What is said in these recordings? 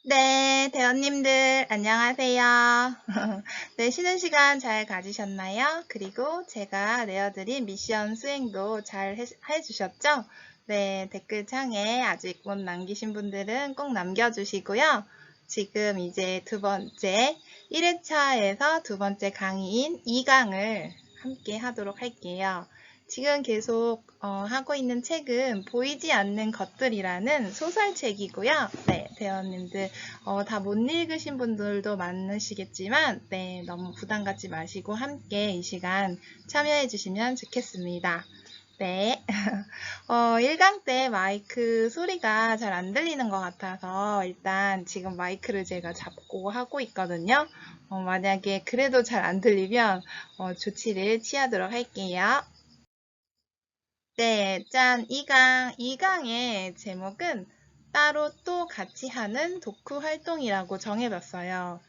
네, 대원님들, 안녕하세요. 네, 쉬는 시간 잘 가지셨나요? 그리고 제가 내어드린 미션 수행도 잘 해주셨죠? 네, 댓글창에 아직 못 남기신 분들은 꼭 남겨주시고요. 지금 이제 두 번째, 1회차에서 두 번째 강의인 2강을 함께 하도록 할게요. 지금 계속 하고 있는 책은 보이지 않는 것들이라는 소설책이고요. 네, 대원님들 다 못 읽으신 분들도 많으시겠지만 네, 너무 부담 갖지 마시고 함께 이 시간 참여해 주시면 좋겠습니다. 네, 1강 때 마이크 소리가 잘 안 들리는 것 같아서 일단 지금 마이크를 제가 잡고 하고 있거든요. 만약에 그래도 잘 안 들리면 조치를 취하도록 할게요. 네, 짠, 2강의 제목은 따로 또 같이 하는 독후 활동이라고 정해봤어요.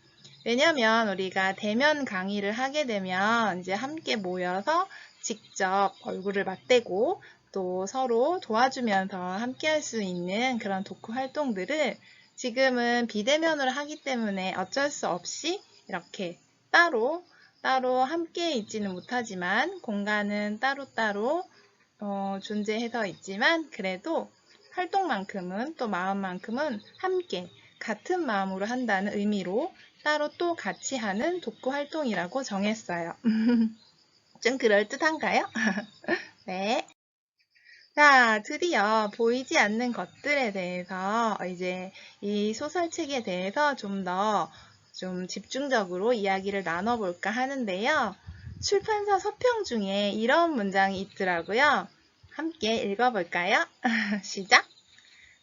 왜냐면 우리가 대면 강의를 하게 되면 이제 함께 모여서 직접 얼굴을 맞대고 또 서로 도와주면서 함께 할 수 있는 그런 독후 활동들을 지금은 비대면으로 하기 때문에 어쩔 수 없이 이렇게 따로 함께 있지는 못하지만 공간은 따로따로 존재해서 있지만 그래도 활동만큼은 또 마음만큼은 함께 같은 마음으로 한다는 의미로 따로 또 같이 하는 독후 활동이라고 정했어요. 좀 그럴듯한가요? 네. 자, 드디어 보이지 않는 것들에 대해서 이제 이 소설책에 대해서 좀 집중적으로 이야기를 나눠볼까 하는데요. 출판사 서평 중에 이런 문장이 있더라고요. 함께 읽어볼까요? 시작!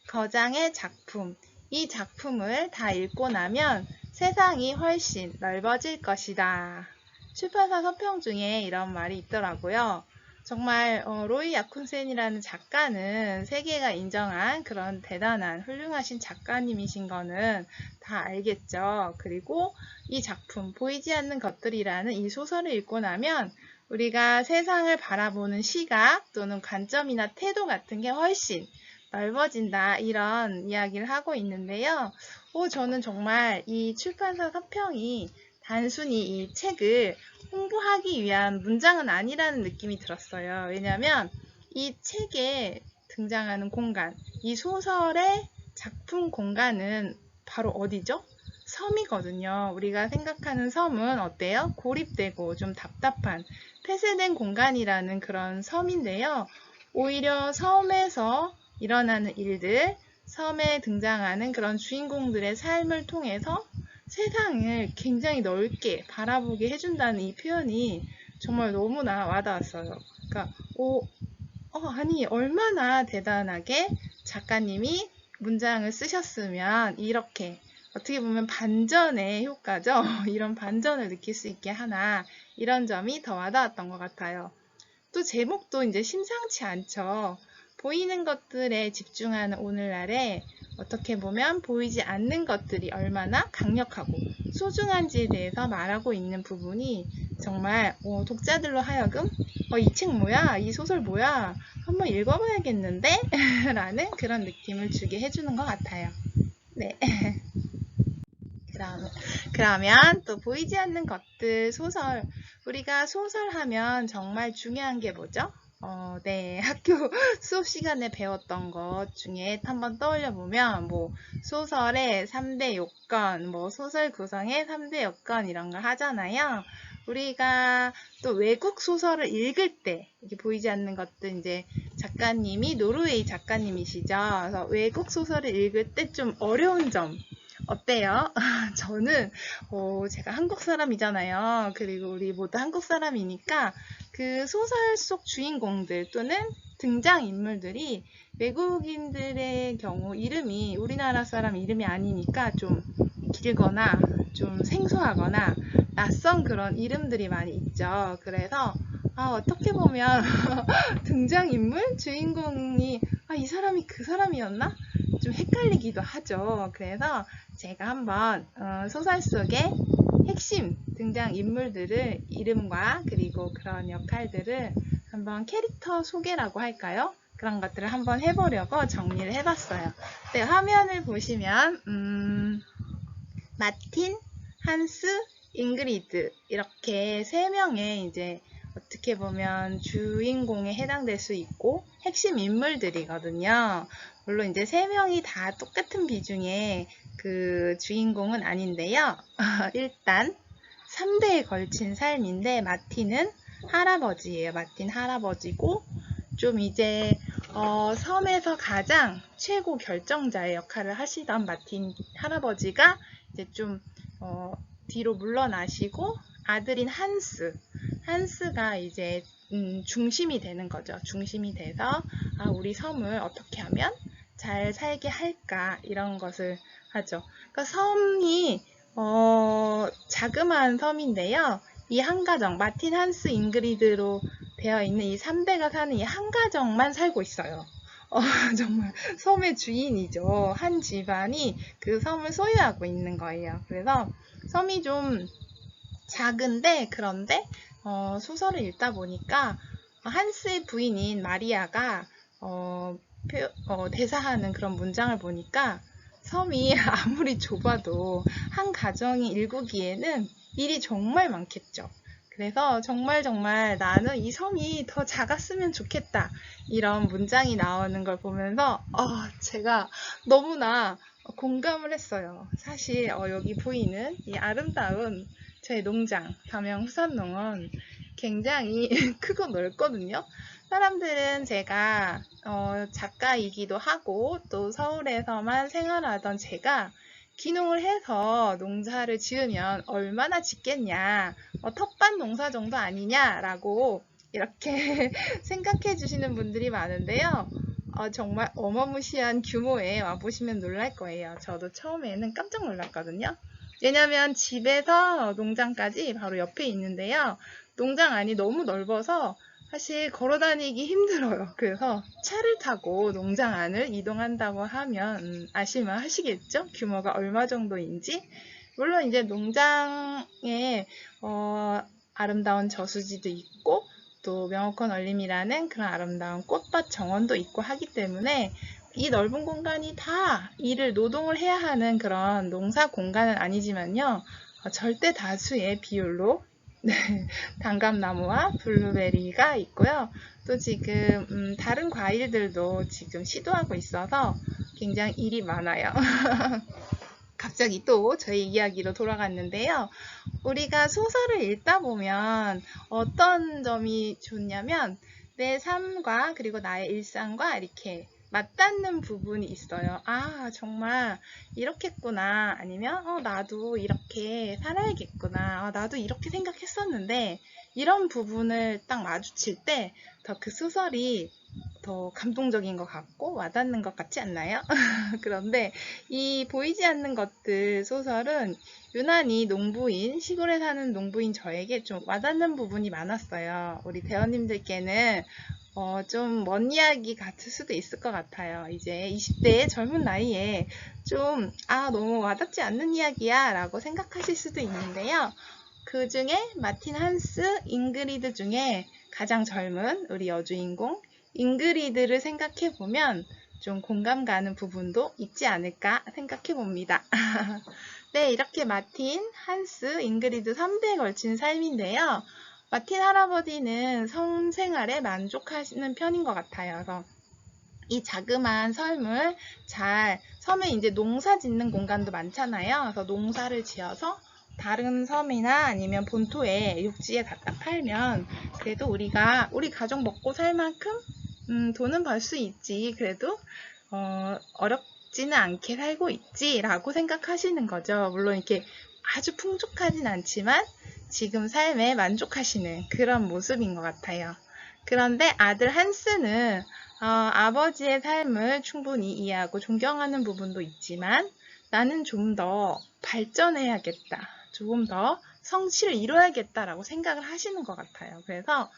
거장의 작품. 이 작품을 다 읽고 나면 세상이 훨씬 넓어질 것이다. 출판사 서평 중에 이런 말이 있더라고요. 정말 로이 야쿤센이라는 작가는 세계가 인정한 그런 대단한 훌륭하신 작가님이신 거는 다 알겠죠. 그리고 이 작품 보이지 않는 것들이라는 이 소설을 읽고 나면 우리가 세상을 바라보는 시각 또는 관점이나 태도 같은 게 훨씬 넓어진다 이런 이야기를 하고 있는데요. 저는 정말 이 출판사 서평이 단순히 이 책을 홍보하기 위한 문장은 아니라는 느낌이 들었어요. 왜냐하면 이 책에 등장하는 공간, 이 소설의 작품 공간은 바로 어디죠? 섬이거든요. 우리가 생각하는 섬은 어때요? 고립되고 좀 답답한 폐쇄된 공간이라는 그런 섬인데요. 오히려 섬에서 일어나는 일들, 섬에 등장하는 그런 주인공들의 삶을 통해서 세상을 굉장히 넓게 바라보게 해준다는 이 표현이 정말 너무나 와닿았어요. 그러니까, 아니, 얼마나 대단하게 작가님이 문장을 쓰셨으면 이렇게 어떻게 보면 반전의 효과죠. 이런 반전을 느낄 수 있게 하나, 이런 점이 더 와닿았던 것 같아요. 또 제목도 이제 심상치 않죠. 보이는 것들에 집중하는 오늘날에 어떻게 보면 보이지 않는 것들이 얼마나 강력하고 소중한지에 대해서 말하고 있는 부분이 정말 독자들로 하여금 이 책 뭐야? 이 소설 뭐야? 한번 읽어봐야겠는데? 라는 그런 느낌을 주게 해주는 것 같아요. 네. 그러면 또 보이지 않는 것들 소설. 우리가 소설하면 정말 중요한 게 뭐죠? 네, 학교 수업 시간에 배웠던 것 중에 한번 떠올려 보면 뭐 소설의 3대 요건, 뭐 소설 구성의 3대 요건 이런 걸 하잖아요. 우리가 또 외국 소설을 읽을 때 이게 보이지 않는 것들 이제 작가님이 노르웨이 작가님이시죠. 그래서 외국 소설을 읽을 때 좀 어려운 점 어때요? 저는 제가 한국 사람이잖아요. 그리고 우리 모두 한국 사람이니까 그 소설 속 주인공들 또는 등장인물들이 외국인들의 경우 이름이 우리나라 사람 이름이 아니니까 좀 길거나 좀 생소하거나 낯선 그런 이름들이 많이 있죠. 그래서 어떻게 보면 등장인물? 주인공이 이 사람이 그 사람이었나? 좀 헷갈리기도 하죠. 그래서 제가 한번 소설 속의 핵심 등장인물들을 이름과 그리고 그런 역할들을 한번 캐릭터 소개라고 할까요? 그런 것들을 한번 해보려고 정리를 해봤어요. 네, 화면을 보시면 마틴, 한스, 잉그리드 이렇게 세 명의 이제 어떻게 보면 주인공에 해당될 수 있고 핵심 인물들이거든요. 물론 이제 세 명이 다 똑같은 비중의 그 주인공은 아닌데요. 일단 3대에 걸친 삶인데 마틴은 할아버지예요. 마틴 할아버지고 좀 이제 섬에서 가장 최고 결정자의 역할을 하시던 마틴 할아버지가 이제 좀 뒤로 물러나시고 아들인 한스가 이제 중심이 되는 거죠. 중심이 돼서 우리 섬을 어떻게 하면 잘 살게 할까 이런 것을 하죠. 그러니까 섬이 자그마한 섬인데요. 이 한 가정, 마틴, 한스, 잉그리드로 되어 있는 이 3대가 사는 이 한 가정만 살고 있어요. 정말 섬의 주인이죠. 한 집안이 그 섬을 소유하고 있는 거예요. 그래서 섬이 좀 작은데 그런데 소설을 읽다 보니까 한스의 부인인 마리아가 대사하는 그런 문장을 보니까 섬이 아무리 좁아도 한 가정이 일구기에는 일이 정말 많겠죠. 그래서 정말 나는 이 섬이 더 작았으면 좋겠다 이런 문장이 나오는 걸 보면서 제가 너무나 공감을 했어요. 사실 여기 보이는 이 아름다운 저의 농장 담양 후산농은 굉장히 크고 넓거든요. 사람들은 제가 작가이기도 하고 또 서울에서만 생활하던 제가 귀농을 해서 농사를 지으면 얼마나 짓겠냐, 텃밭 농사 정도 아니냐라고 이렇게 생각해 주시는 분들이 많은데요. 정말 어마무시한 규모에 와보시면 놀랄 거예요. 저도 처음에는 깜짝 놀랐거든요. 왜냐면 집에서 농장까지 바로 옆에 있는데요. 농장 안이 너무 넓어서 사실 걸어 다니기 힘들어요. 그래서 차를 타고 농장 안을 이동한다고 하면 아실만 하시겠죠? 규모가 얼마 정도인지. 물론 이제 농장에 아름다운 저수지도 있고 또 명호콘 얼림이라는 그런 아름다운 꽃밭 정원도 있고 하기 때문에 이 넓은 공간이 다 노동을 해야 하는 그런 농사 공간은 아니지만요. 절대 다수의 비율로 단감나무와 블루베리가 있고요. 또 지금 다른 과일들도 지금 시도하고 있어서 굉장히 일이 많아요. 갑자기 또 저희 이야기로 돌아갔는데요. 우리가 소설을 읽다 보면 어떤 점이 좋냐면 내 삶과 그리고 나의 일상과 이렇게 맞닿는 부분이 있어요. 정말 이렇겠구나. 아니면 나도 이렇게 살아야겠구나. 나도 이렇게 생각했었는데 이런 부분을 딱 마주칠 때 더 그 소설이 더 감동적인 것 같고 와닿는 것 같지 않나요? 그런데 이 보이지 않는 것들 소설은 유난히 시골에 사는 농부인 저에게 좀 와닿는 부분이 많았어요. 우리 대원님들께는 좀 먼 이야기 같을 수도 있을 것 같아요. 이제 20대의 젊은 나이에 좀 너무 와닿지 않는 이야기야 라고 생각하실 수도 있는데요. 그 중에 마틴, 한스, 잉그리드 중에 가장 젊은 우리 여주인공 잉그리드를 생각해 보면 좀 공감 가는 부분도 있지 않을까 생각해 봅니다. 네, 이렇게 마틴, 한스, 잉그리드 3대에 걸친 삶인데요. 마틴 할아버지는 섬 생활에 만족하시는 편인 것 같아요. 그래서 이 자그마한 섬을 섬에 이제 농사 짓는 공간도 많잖아요. 그래서 농사를 지어서 다른 섬이나 아니면 본토에 육지에 갖다 팔면 그래도 우리 가족 먹고 살 만큼 돈은 벌 수 있지. 그래도 어렵지는 않게 살고 있지라고 생각하시는 거죠. 물론 이렇게 아주 풍족하진 않지만 지금 삶에 만족하시는 그런 모습인 것 같아요. 그런데 아들 한스는 아버지의 삶을 충분히 이해하고 존경하는 부분도 있지만 나는 좀 더 발전해야겠다. 조금 더 성취를 이뤄야겠다라고 생각을 하시는 것 같아요. 그래서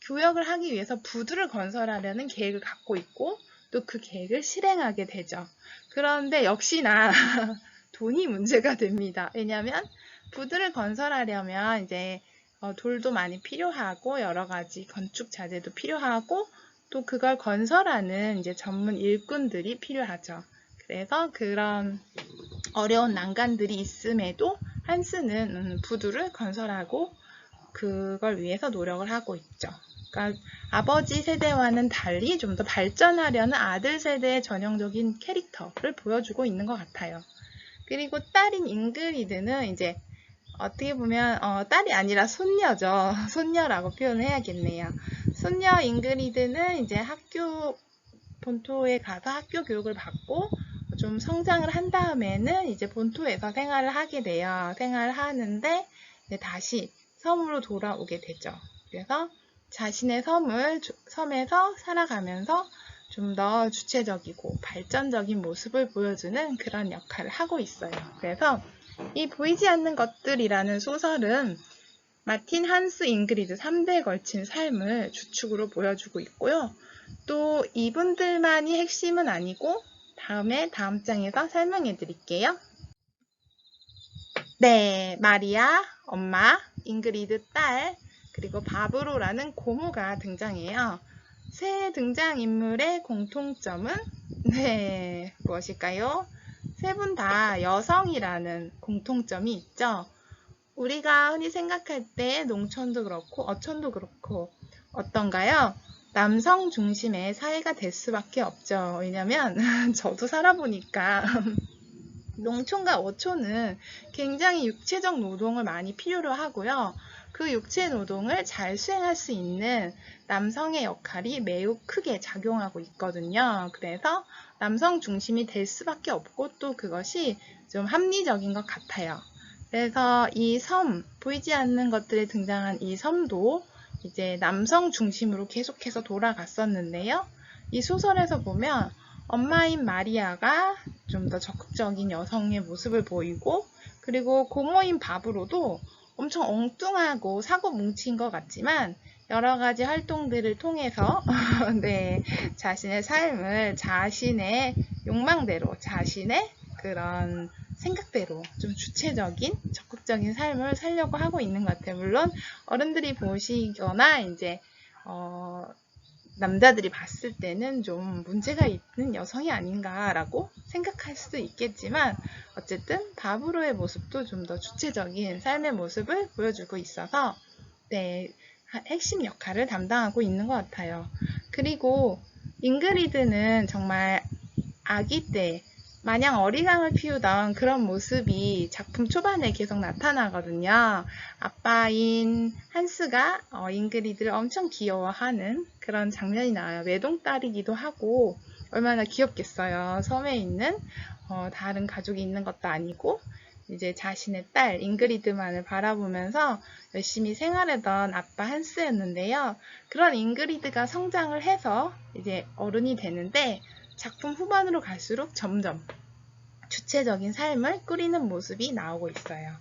교역을 하기 위해서 부두를 건설하려는 계획을 갖고 있고 또 그 계획을 실행하게 되죠. 그런데 역시나 돈이 문제가 됩니다. 왜냐하면 부두를 건설하려면 이제 돌도 많이 필요하고 여러 가지 건축 자재도 필요하고 또 그걸 건설하는 이제 전문 일꾼들이 필요하죠. 그래서 그런 어려운 난관들이 있음에도 한스는 부두를 건설하고 그걸 위해서 노력을 하고 있죠. 그러니까 아버지 세대와는 달리 좀 더 발전하려는 아들 세대의 전형적인 캐릭터를 보여주고 있는 것 같아요. 그리고 딸인 잉그리드는 이제 어떻게 보면 딸이 아니라 손녀죠. 손녀라고 표현을 해야겠네요. 손녀 잉그리드는 이제 학교 본토에 가서 학교 교육을 받고 좀 성장을 한 다음에는 이제 본토에서 생활을 하게 돼요. 생활을 하는데 다시 섬으로 돌아오게 되죠. 그래서 자신의 섬에서 살아가면서 좀 더 주체적이고 발전적인 모습을 보여주는 그런 역할을 하고 있어요. 그래서 이 보이지 않는 것들이라는 소설은 마틴, 한스, 잉그리드 3대에 걸친 삶을 주축으로 보여주고 있고요. 또 이분들만이 핵심은 아니고 다음 장에서 설명해 드릴게요. 네, 마리아, 엄마, 잉그리드 딸, 그리고 바브로라는 고모가 등장해요. 세 등장인물의 공통점은 무엇일까요? 세 분 다 여성이라는 공통점이 있죠. 우리가 흔히 생각할 때 농촌도 그렇고 어촌도 그렇고 어떤가요? 남성 중심의 사회가 될 수밖에 없죠. 왜냐면 저도 살아보니까 농촌과 어촌은 굉장히 육체적 노동을 많이 필요로 하고요. 그 육체 노동을 잘 수행할 수 있는 남성의 역할이 매우 크게 작용하고 있거든요. 그래서 남성 중심이 될 수밖에 없고 또 그것이 좀 합리적인 것 같아요. 그래서 이 섬, 보이지 않는 것들에 등장한 이 섬도 이제 남성 중심으로 계속해서 돌아갔었는데요. 이 소설에서 보면 엄마인 마리아가 좀 더 적극적인 여성의 모습을 보이고, 그리고 고모인 바브로도 엄청 엉뚱하고 사고 뭉친 것 같지만 여러 가지 활동들을 통해서 자신의 삶을 자신의 욕망대로, 자신의 그런 생각대로 좀 주체적인, 적극적인 삶을 살려고 하고 있는 것 같아요. 물론 어른들이 보시거나 이제 남자들이 봤을 때는 좀 문제가 있는 여성이 아닌가라고 생각할 수도 있겠지만 어쨌든 바브로의 모습도 좀 더 주체적인 삶의 모습을 보여주고 있어서 핵심 역할을 담당하고 있는 것 같아요. 그리고 잉그리드는 정말 아기 때 마냥 어리광을 피우던 그런 모습이 작품 초반에 계속 나타나거든요. 아빠인 한스가 잉그리드를 엄청 귀여워하는 그런 장면이 나와요. 외동딸이기도 하고 얼마나 귀엽겠어요. 섬에 있는 다른 가족이 있는 것도 아니고 이제 자신의 딸 잉그리드만을 바라보면서 열심히 생활하던 아빠 한스였는데요. 그런 잉그리드가 성장을 해서 이제 어른이 되는데 작품 후반으로 갈수록 점점 주체적인 삶을 꾸리는 모습이 나오고 있어요.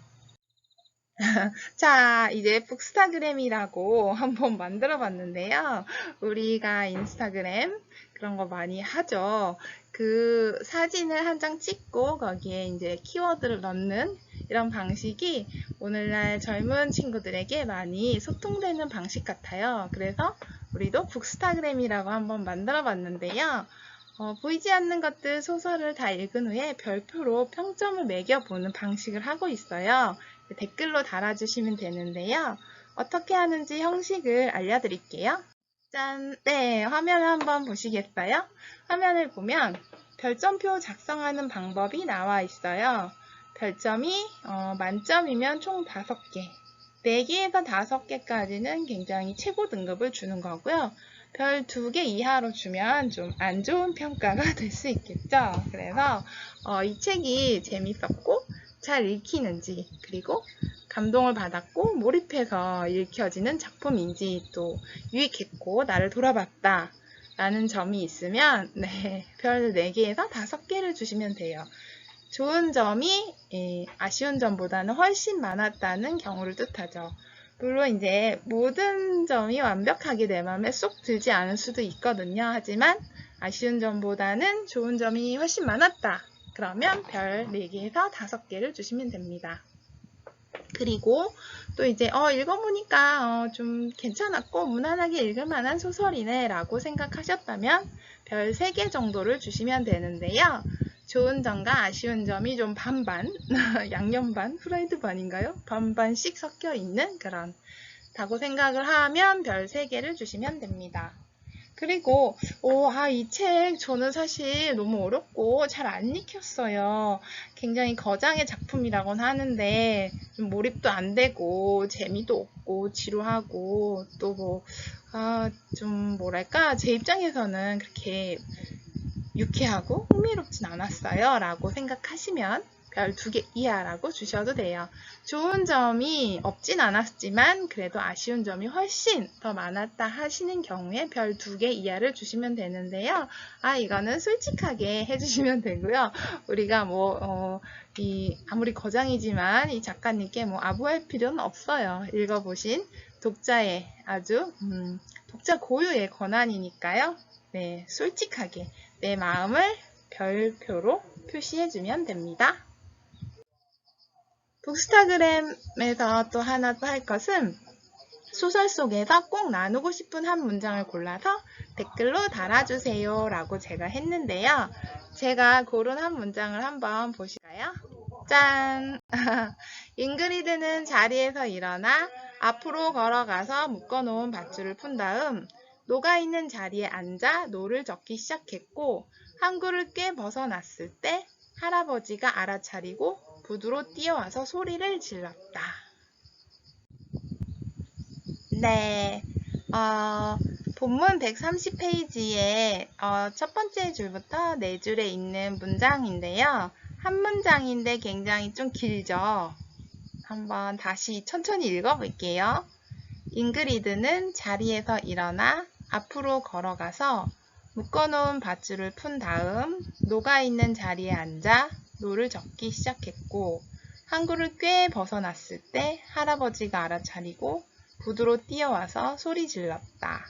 자, 이제 북스타그램이라고 한번 만들어 봤는데요. 우리가 인스타그램 그런 거 많이 하죠. 그 사진을 한 장 찍고 거기에 이제 키워드를 넣는 이런 방식이 오늘날 젊은 친구들에게 많이 소통되는 방식 같아요. 그래서 우리도 북스타그램이라고 한번 만들어 봤는데요. 보이지 않는 것들 소설을 다 읽은 후에 별표로 평점을 매겨보는 방식을 하고 있어요. 댓글로 달아주시면 되는데요. 어떻게 하는지 형식을 알려드릴게요. 짠! 네, 화면을 한번 보시겠어요? 화면을 보면 별점표 작성하는 방법이 나와 있어요. 별점이 만점이면 총 5개, 4개에서 5개까지는 굉장히 최고 등급을 주는 거고요. 별 2개 이하로 주면 좀 안 좋은 평가가 될 수 있겠죠. 그래서 이 책이 재밌었고 잘 읽히는지, 그리고 감동을 받았고 몰입해서 읽혀지는 작품인지, 또 유익했고 나를 돌아봤다 라는 점이 있으면 별 4개에서 5개를 주시면 돼요. 좋은 점이 아쉬운 점보다는 훨씬 많았다는 경우를 뜻하죠. 물론 이제 모든 점이 완벽하게 내 마음에 쏙 들지 않을 수도 있거든요. 하지만 아쉬운 점보다는 좋은 점이 훨씬 많았다. 그러면 별 4개에서 5개를 주시면 됩니다. 그리고 또 이제 읽어보니까 좀 괜찮았고 무난하게 읽을 만한 소설이네 라고 생각하셨다면 별 3개 정도를 주시면 되는데요. 좋은 점과 아쉬운 점이 좀 반반, 양념 반, 프라이드 반인가요? 반반씩 섞여 있는 그런 다고 생각을 하면 별 3개를 주시면 됩니다. 그리고 이 책 저는 사실 너무 어렵고 잘 안 익혔어요. 굉장히 거장의 작품이라고는 하는데 좀 몰입도 안 되고 재미도 없고 지루하고 또 좀 뭐랄까 제 입장에서는 그렇게 유쾌하고 흥미롭진 않았어요 라고 생각하시면 별 2개 이하라고 주셔도 돼요. 좋은 점이 없진 않았지만 그래도 아쉬운 점이 훨씬 더 많았다 하시는 경우에 별 2개 이하를 주시면 되는데요. 이거는 솔직하게 해주시면 되고요. 우리가 아무리 거장이지만 이 작가님께 아부할 필요는 없어요. 읽어보신 독자의 아주 독자 고유의 권한이니까요. 네, 솔직하게 내 마음을 별표로 표시해주면 됩니다. 북스타그램에서 또 하나 또 할 것은 소설 속에서 꼭 나누고 싶은 한 문장을 골라서 댓글로 달아주세요 라고 제가 했는데요. 제가 고른 한 문장을 한번 보실까요? 짠! 잉그리드는 자리에서 일어나 앞으로 걸어가서 묶어놓은 밧줄을 푼 다음 녹아있는 자리에 앉아 노를 적기 시작했고 항구를 꽤 벗어났을 때 할아버지가 알아차리고 부두로 뛰어와서 소리를 질렀다. 네, 본문 130페이지에 첫 번째 줄부터 4줄에 있는 문장인데요. 한 문장인데 굉장히 좀 길죠. 한번 다시 천천히 읽어볼게요. 잉그리드는 자리에서 일어나 앞으로 걸어가서 묶어놓은 밧줄을 푼 다음 녹아있는 자리에 앉아 노를 적기 시작했고 항구를 꽤 벗어났을 때 할아버지가 알아차리고 부두로 뛰어와서 소리 질렀다.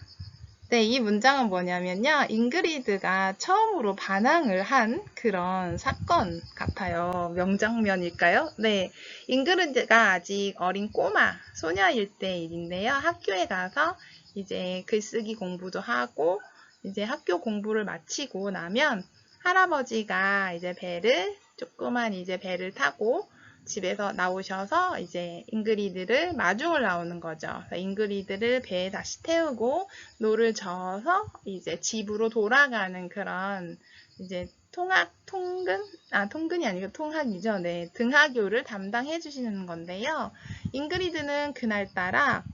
네, 이 문장은 뭐냐면요. 잉그리드가 처음으로 반항을 한 그런 사건 같아요. 명장면일까요? 네, 잉그리드가 아직 어린 꼬마, 소녀일 때 일인데요. 학교에 가서 이제 글쓰기 공부도 하고 이제 학교 공부를 마치고 나면 할아버지가 이제 조그만 배를 타고 집에서 나오셔서 이제 잉그리드를 마중을 나오는 거죠. 잉그리드를 배에 다시 태우고 노를 저어서 이제 집으로 돌아가는 그런 이제 통근이 아니고 통학이죠. 네, 등하교를 담당해 주시는 건데요. 잉그리드는 그날따라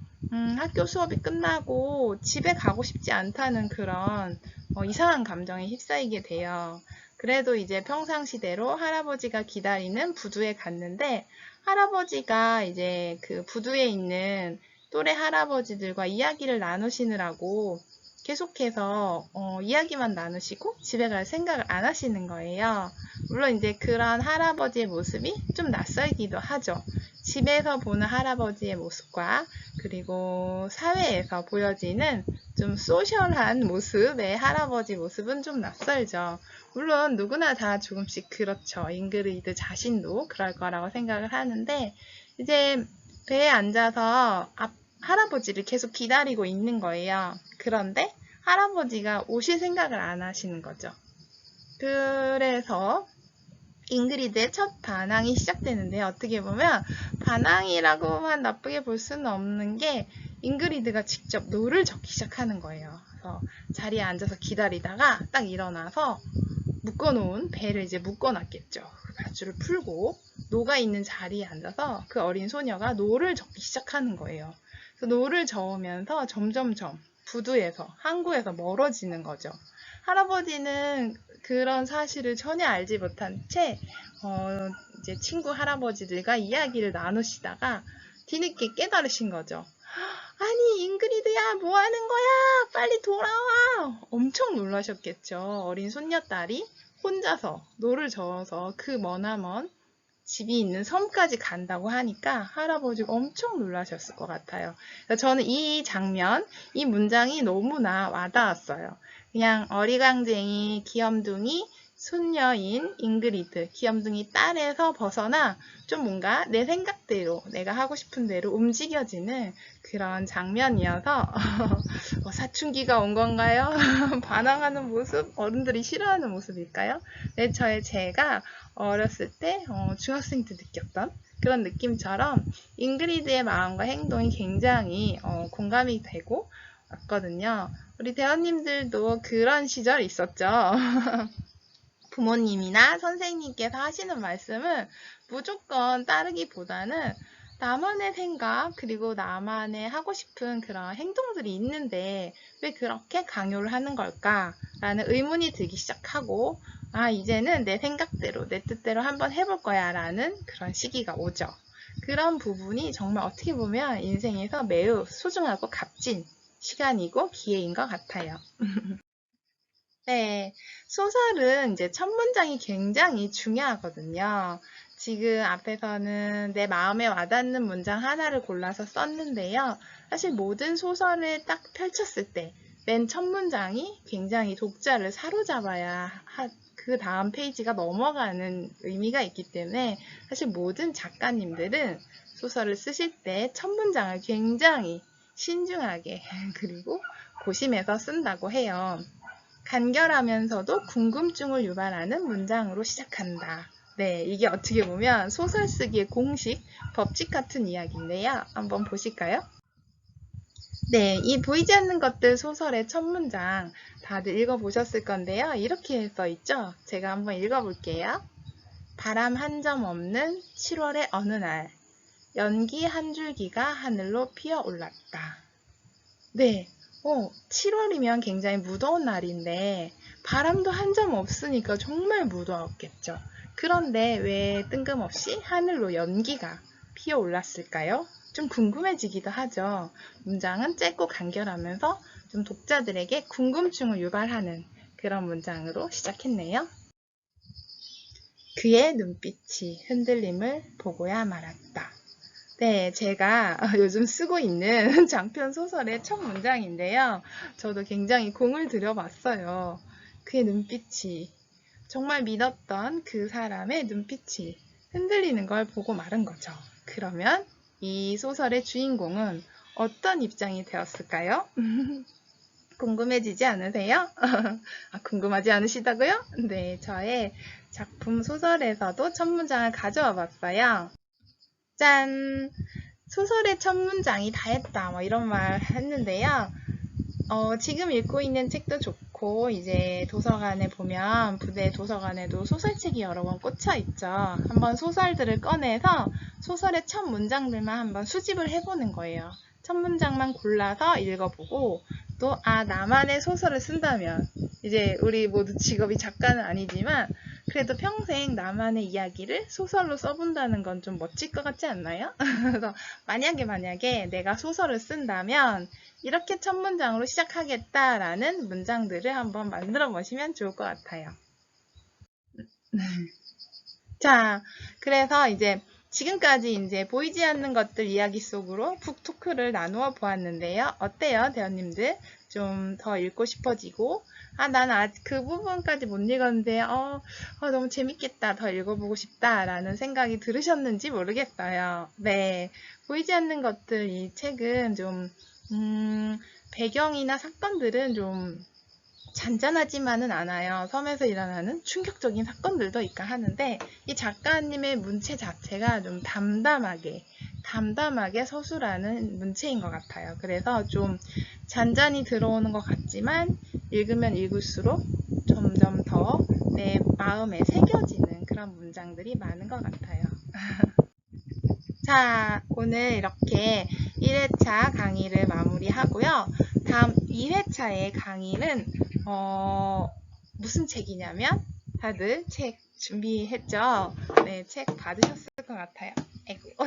학교 수업이 끝나고 집에 가고 싶지 않다는 그런 이상한 감정에 휩싸이게 돼요. 그래도 이제 평상시대로 할아버지가 기다리는 부두에 갔는데 할아버지가 이제 그 부두에 있는 또래 할아버지들과 이야기를 나누시느라고 계속해서 이야기만 나누시고 집에 갈 생각을 안 하시는 거예요. 물론 이제 그런 할아버지의 모습이 좀 낯설기도 하죠. 집에서 보는 할아버지의 모습과 그리고 사회에서 보여지는 좀 소셜한 모습의 할아버지 모습은 좀 낯설죠. 물론 누구나 다 조금씩 그렇죠. 잉그리드 자신도 그럴 거라고 생각을 하는데 이제 배에 앉아서 할아버지를 계속 기다리고 있는 거예요. 그런데 할아버지가 오실 생각을 안 하시는 거죠. 그래서 잉그리드의 첫 반항이 시작되는데 어떻게 보면 반항이라고만 나쁘게 볼 수는 없는 게 잉그리드가 직접 노를 적기 시작하는 거예요. 그래서 자리에 앉아서 기다리다가 딱 일어나서 묶어놓은 배를 이제 묶어놨겠죠. 그 밧줄을 풀고 노가 있는 자리에 앉아서 그 어린 소녀가 노를 적기 시작하는 거예요. 그래서 노를 저으면서 점점점 부두에서 항구에서 멀어지는 거죠. 할아버지는 그런 사실을 전혀 알지 못한 채 이제 친구 할아버지들과 이야기를 나누시다가 뒤늦게 깨달으신 거죠. 아니 잉그리드야 뭐 하는 거야? 빨리 돌아와! 엄청 놀라셨겠죠. 어린 손녀딸이 혼자서 노를 저어서 그 머나먼 집이 있는 섬까지 간다고 하니까 할아버지가 엄청 놀라셨을 것 같아요. 저는 이 장면, 이 문장이 너무나 와닿았어요. 그냥 어리광쟁이 귀염둥이 손녀인 잉그리드, 귀염둥이 딸에서 벗어나 좀 뭔가 내 생각대로, 내가 하고 싶은 대로 움직여지는 그런 장면이어서 사춘기가 온 건가요? 반항하는 모습? 어른들이 싫어하는 모습일까요? 네, 제가 어렸을 때 중학생 때 느꼈던 그런 느낌처럼 잉그리드의 마음과 행동이 굉장히 공감이 되고 왔거든요. 우리 대원님들도 그런 시절 있었죠? 부모님이나 선생님께서 하시는 말씀은 무조건 따르기보다는 나만의 생각 그리고 나만의 하고 싶은 그런 행동들이 있는데 왜 그렇게 강요를 하는 걸까? 라는 의문이 들기 시작하고 이제는 내 생각대로 내 뜻대로 한번 해볼 거야 라는 그런 시기가 오죠. 그런 부분이 정말 어떻게 보면 인생에서 매우 소중하고 값진 시간이고 기회인 것 같아요. 네, 소설은 이제 첫 문장이 굉장히 중요하거든요. 지금 앞에서는 내 마음에 와닿는 문장 하나를 골라서 썼는데요. 사실 모든 소설을 딱 펼쳤을 때 맨 첫 문장이 굉장히 독자를 사로잡아야 그 다음 페이지가 넘어가는 의미가 있기 때문에 사실 모든 작가님들은 소설을 쓰실 때 첫 문장을 굉장히 신중하게 그리고 고심해서 쓴다고 해요. 간결하면서도 궁금증을 유발하는 문장으로 시작한다. 네, 이게 어떻게 보면 소설 쓰기의 공식, 법칙 같은 이야기인데요. 한번 보실까요? 네, 이 보이지 않는 것들 소설의 첫 문장 다들 읽어보셨을 건데요. 이렇게 써 있죠? 제가 한번 읽어볼게요. 바람 한 점 없는 7월의 어느 날, 연기 한 줄기가 하늘로 피어올랐다. 네, 7월이면 굉장히 무더운 날인데 바람도 한 점 없으니까 정말 무더웠겠죠. 그런데 왜 뜬금없이 하늘로 연기가 피어올랐을까요? 좀 궁금해지기도 하죠. 문장은 짧고 간결하면서 좀 독자들에게 궁금증을 유발하는 그런 문장으로 시작했네요. 그의 눈빛이 흔들림을 보고야 말았다. 네, 제가 요즘 쓰고 있는 장편 소설의 첫 문장인데요. 저도 굉장히 공을 들여봤어요. 그의 눈빛이, 정말 믿었던 그 사람의 눈빛이 흔들리는 걸 보고 말은 거죠. 그러면 이 소설의 주인공은 어떤 입장이 되었을까요? 궁금해지지 않으세요? 궁금하지 않으시다고요? 네, 저의 작품 소설에서도 첫 문장을 가져와 봤어요. 짠! 소설의 첫 문장이 다 했다. 뭐 이런 말 했는데요. 지금 읽고 있는 책도 좋고, 이제 도서관에 보면, 부대 도서관에도 소설책이 여러 권 꽂혀 있죠. 한번 소설들을 꺼내서 소설의 첫 문장들만 한번 수집을 해보는 거예요. 첫 문장만 골라서 읽어보고, 또, 나만의 소설을 쓴다면, 이제 우리 모두 직업이 작가는 아니지만, 그래도 평생 나만의 이야기를 소설로 써본다는 건 좀 멋질 것 같지 않나요? 그래서 만약에 내가 소설을 쓴다면 이렇게 첫 문장으로 시작하겠다라는 문장들을 한번 만들어 보시면 좋을 것 같아요. 자, 그래서 이제 지금까지 이제 보이지 않는 것들 이야기 속으로 북토크를 나누어 보았는데요. 어때요, 대원님들? 좀 더 읽고 싶어지고, 난 아직 그 부분까지 못 읽었는데, 너무 재밌겠다, 더 읽어보고 싶다, 라는 생각이 들으셨는지 모르겠어요. 네. 보이지 않는 것들, 이 책은 좀, 배경이나 사건들은 좀 잔잔하지만은 않아요. 섬에서 일어나는 충격적인 사건들도 있까 하는데 이 작가님의 문체 자체가 좀 담담하게 서술하는 문체인 것 같아요. 그래서 좀 잔잔히 들어오는 것 같지만 읽으면 읽을수록 점점 더 내 마음에 새겨지는 그런 문장들이 많은 것 같아요. 자, 오늘 이렇게 1회차 강의를 마무리하고요. 다음 2회차의 강의는 무슨 책이냐면 다들 책 준비했죠? 네, 책 받으셨을 것 같아요.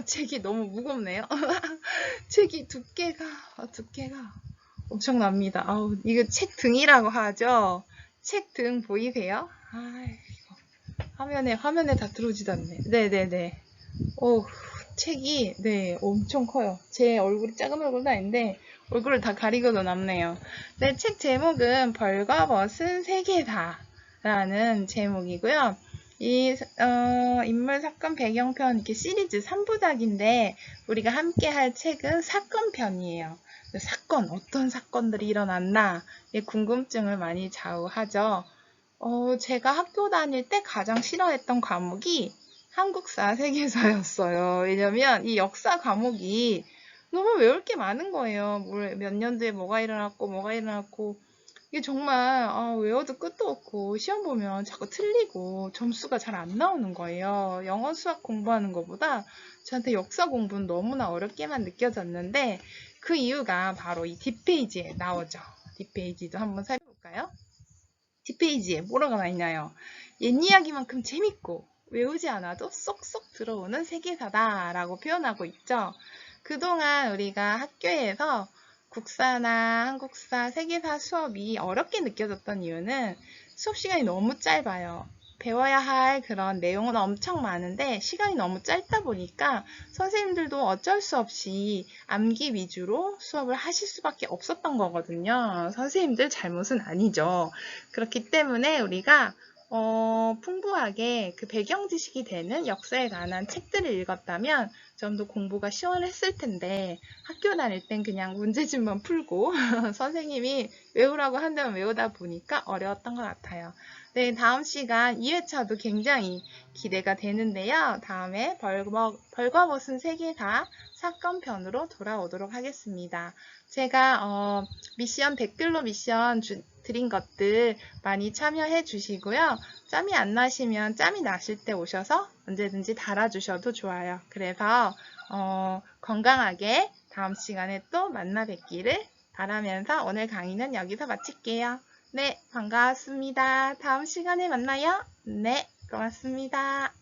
책이 너무 무겁네요. 책이 두께가 엄청납니다. 이거 책 등이라고 하죠? 책 등 보이세요? 화면에 다 들어오지도 않네. 네네네. 책이 엄청 커요. 제 얼굴이 작은 얼굴도 아닌데 얼굴을 다 가리고도 남네요. 네, 책 제목은 벌과 벗은 세계사 라는 제목이고요. 이 인물 사건 배경편 이렇게 시리즈 3부작인데 우리가 함께 할 책은 사건편이에요. 사건, 어떤 사건들이 일어났나 궁금증을 많이 좌우하죠. 제가 학교 다닐 때 가장 싫어했던 과목이 한국사 세계사였어요. 왜냐면 이 역사 과목이 너무 외울 게 많은 거예요. 몇 년도에 뭐가 일어났고 이게 정말 외워도 끝도 없고 시험 보면 자꾸 틀리고 점수가 잘 안 나오는 거예요. 영어, 수학 공부하는 것보다 저한테 역사 공부는 너무나 어렵게만 느껴졌는데 그 이유가 바로 이 뒷페이지에 나오죠. 뒷페이지도 한번 살펴볼까요? 뒷페이지에 뭐라고 나 있나요? 옛 이야기만큼 재밌고 외우지 않아도 쏙쏙 들어오는 세계사다라고 표현하고 있죠. 그동안 우리가 학교에서 국사나 한국사, 세계사 수업이 어렵게 느껴졌던 이유는 수업 시간이 너무 짧아요. 배워야 할 그런 내용은 엄청 많은데 시간이 너무 짧다 보니까 선생님들도 어쩔 수 없이 암기 위주로 수업을 하실 수밖에 없었던 거거든요. 선생님들 잘못은 아니죠. 그렇기 때문에 우리가 풍부하게 그 배경 지식이 되는 역사에 관한 책들을 읽었다면 좀 더 공부가 시원했을 텐데 학교 다닐 땐 그냥 문제집만 풀고 선생님이 외우라고 한다면 외우다 보니까 어려웠던 것 같아요. 네, 다음 시간 2회차도 굉장히 기대가 되는데요. 다음에 벌거벗은 세계사 사건편으로 돌아오도록 하겠습니다. 제가 댓글로 미션 드린 것들 많이 참여해 주시고요. 짬이 안 나시면 짬이 나실 때 오셔서 언제든지 달아주셔도 좋아요. 그래서 건강하게 다음 시간에 또 만나 뵙기를 바라면서 오늘 강의는 여기서 마칠게요. 네, 반갑습니다. 다음 시간에 만나요. 네, 고맙습니다.